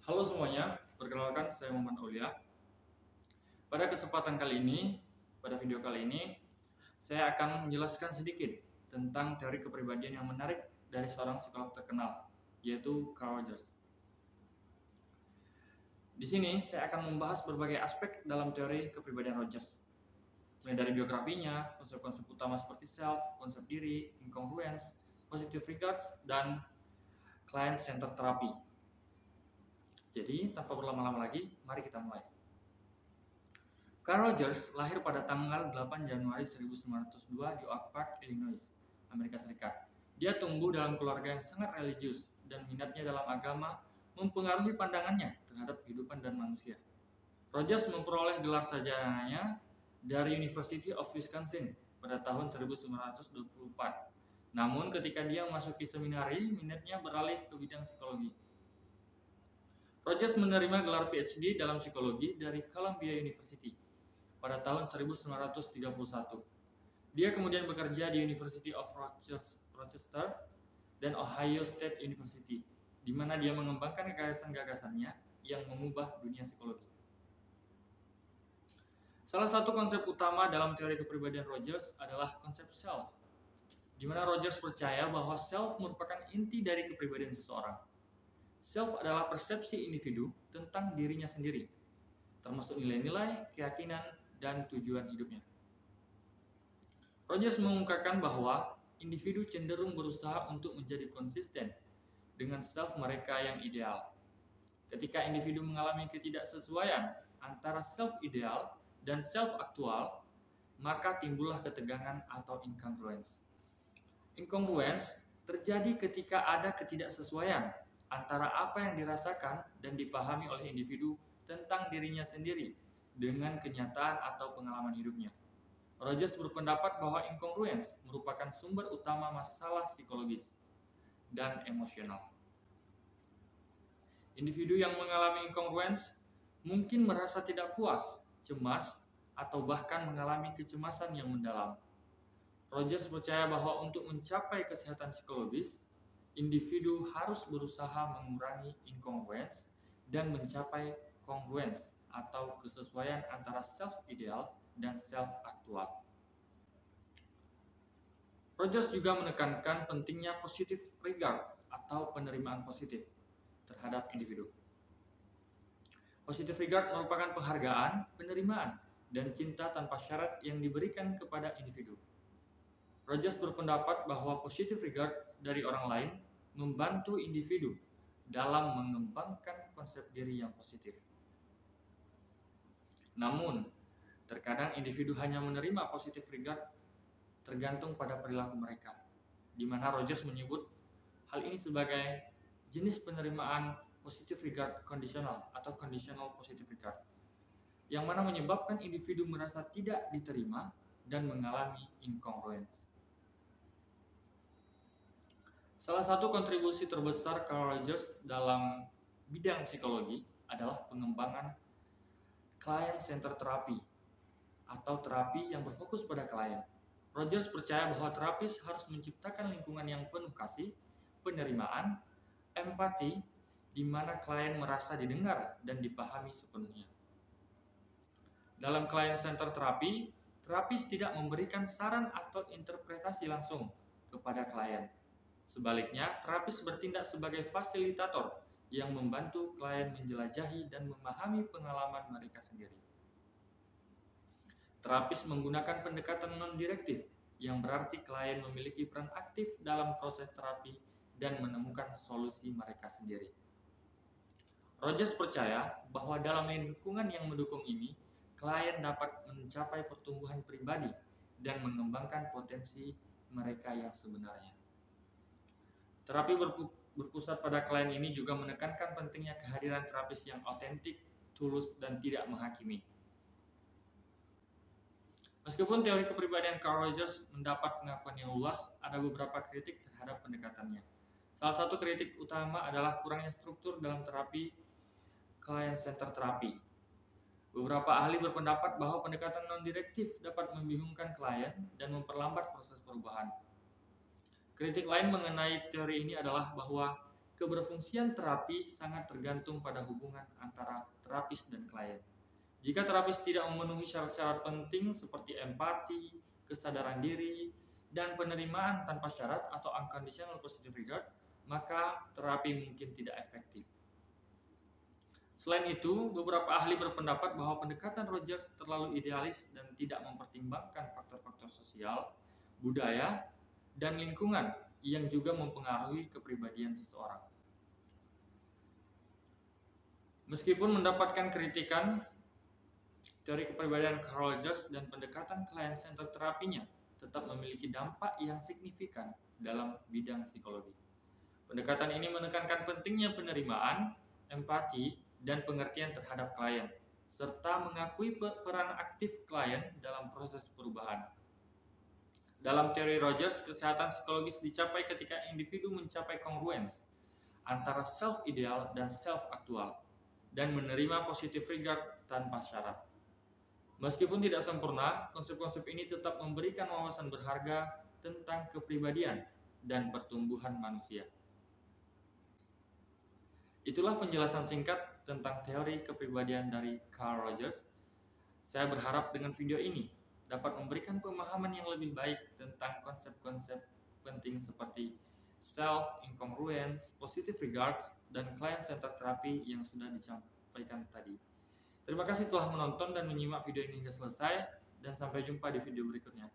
Halo semuanya, perkenalkan saya Muhammad Aulia. Pada kesempatan kali ini, pada video kali ini, saya akan menjelaskan sedikit tentang teori kepribadian yang menarik dari seorang psikolog terkenal, yaitu Carl Rogers. Di sini saya akan membahas berbagai aspek dalam teori kepribadian Rogers, mulai dari biografinya, konsep-konsep utama seperti self, konsep diri, incongruence, positive regards, dan client-centered therapy. Jadi, tanpa berlama-lama lagi, mari kita mulai. Carl Rogers lahir pada tanggal 8 Januari 1902 di Oak Park, Illinois, Amerika Serikat. Dia tumbuh dalam keluarga yang sangat religius dan minatnya dalam agama mempengaruhi pandangannya terhadap kehidupan dan manusia. Rogers memperoleh gelar sarjananya dari University of Wisconsin pada tahun 1924. Namun ketika dia memasuki seminari, minatnya beralih ke bidang psikologi. Rogers menerima gelar PhD dalam psikologi dari Columbia University pada tahun 1931. Dia kemudian bekerja di University of Rochester dan Ohio State University, di mana dia mengembangkan gagasan-gagasannya yang mengubah dunia psikologi. Salah satu konsep utama dalam teori kepribadian Rogers adalah konsep self, di mana Rogers percaya bahwa self merupakan inti dari kepribadian seseorang. Self adalah persepsi individu tentang dirinya sendiri, termasuk nilai-nilai, keyakinan, dan tujuan hidupnya. Rogers mengungkapkan bahwa individu cenderung berusaha untuk menjadi konsisten dengan self mereka yang ideal. Ketika individu mengalami ketidaksesuaian antara self ideal dan self aktual, maka timbullah ketegangan atau incongruence. Incongruence terjadi ketika ada ketidaksesuaian antara apa yang dirasakan dan dipahami oleh individu tentang dirinya sendiri dengan kenyataan atau pengalaman hidupnya. Rogers berpendapat bahwa incongruence merupakan sumber utama masalah psikologis dan emosional. Individu yang mengalami incongruence mungkin merasa tidak puas, cemas, atau bahkan mengalami kecemasan yang mendalam. Rogers percaya bahwa untuk mencapai kesehatan psikologis, individu harus berusaha mengurangi incongruence dan mencapai congruence atau kesesuaian antara self ideal dan self aktual. Rogers juga menekankan pentingnya positive regard atau penerimaan positif terhadap individu. Positive regard merupakan penghargaan, penerimaan, dan cinta tanpa syarat yang diberikan kepada individu. Rogers berpendapat bahwa positive regard dari orang lain membantu individu dalam mengembangkan konsep diri yang positif. Namun, terkadang individu hanya menerima positive regard tergantung pada perilaku mereka, di mana Rogers menyebut hal ini sebagai jenis penerimaan positive regard conditional atau conditional positive regard, yang mana menyebabkan individu merasa tidak diterima dan mengalami incongruence. Salah satu kontribusi terbesar Carl Rogers dalam bidang psikologi adalah pengembangan client-centered therapy atau terapi yang berfokus pada klien. Rogers percaya bahwa terapis harus menciptakan lingkungan yang penuh kasih, penerimaan, empati, di mana klien merasa didengar dan dipahami sepenuhnya. Dalam client-centered terapi, terapis tidak memberikan saran atau interpretasi langsung kepada klien. Sebaliknya, terapis bertindak sebagai fasilitator yang membantu klien menjelajahi dan memahami pengalaman mereka sendiri. Terapis menggunakan pendekatan non-direktif, yang berarti klien memiliki peran aktif dalam proses terapi dan menemukan solusi mereka sendiri. Rogers percaya bahwa dalam lingkungan yang mendukung ini, klien dapat mencapai pertumbuhan pribadi dan mengembangkan potensi mereka yang sebenarnya. Terapi berpusat pada klien ini juga menekankan pentingnya kehadiran terapis yang otentik, tulus, dan tidak menghakimi. Meskipun teori kepribadian Carl Rogers mendapat pengakuan yang luas, ada beberapa kritik terhadap pendekatannya. Salah satu kritik utama adalah kurangnya struktur dalam terapi client-centered terapi. Beberapa ahli berpendapat bahwa pendekatan non-direktif dapat membingungkan klien dan memperlambat proses perubahan. Kritik lain mengenai teori ini adalah bahwa keberfungsian terapi sangat tergantung pada hubungan antara terapis dan klien. Jika terapis tidak memenuhi syarat-syarat penting seperti empati, kesadaran diri, dan penerimaan tanpa syarat atau unconditional positive regard, maka terapi mungkin tidak efektif. Selain itu, beberapa ahli berpendapat bahwa pendekatan Rogers terlalu idealis dan tidak mempertimbangkan faktor-faktor sosial, budaya, dan lingkungan yang juga mempengaruhi kepribadian seseorang. Meskipun mendapatkan kritikan, teori kepribadian Carl Rogers dan pendekatan client-centered terapinya tetap memiliki dampak yang signifikan dalam bidang psikologi. Pendekatan ini menekankan pentingnya penerimaan, empati, dan pengertian terhadap klien, serta mengakui peran aktif klien dalam proses perubahan. Dalam teori Rogers, kesehatan psikologis dicapai ketika individu mencapai kongruens antara self-ideal dan self-aktual, dan menerima positive regard tanpa syarat. Meskipun tidak sempurna, konsep-konsep ini tetap memberikan wawasan berharga tentang kepribadian dan pertumbuhan manusia. Itulah penjelasan singkat tentang teori kepribadian dari Carl Rogers. Saya berharap dengan video ini dapat memberikan pemahaman yang lebih baik tentang konsep-konsep penting seperti self, incongruence, positive regards, dan client-centered therapy yang sudah disampaikan tadi. Terima kasih telah menonton dan menyimak video ini hingga selesai, dan sampai jumpa di video berikutnya.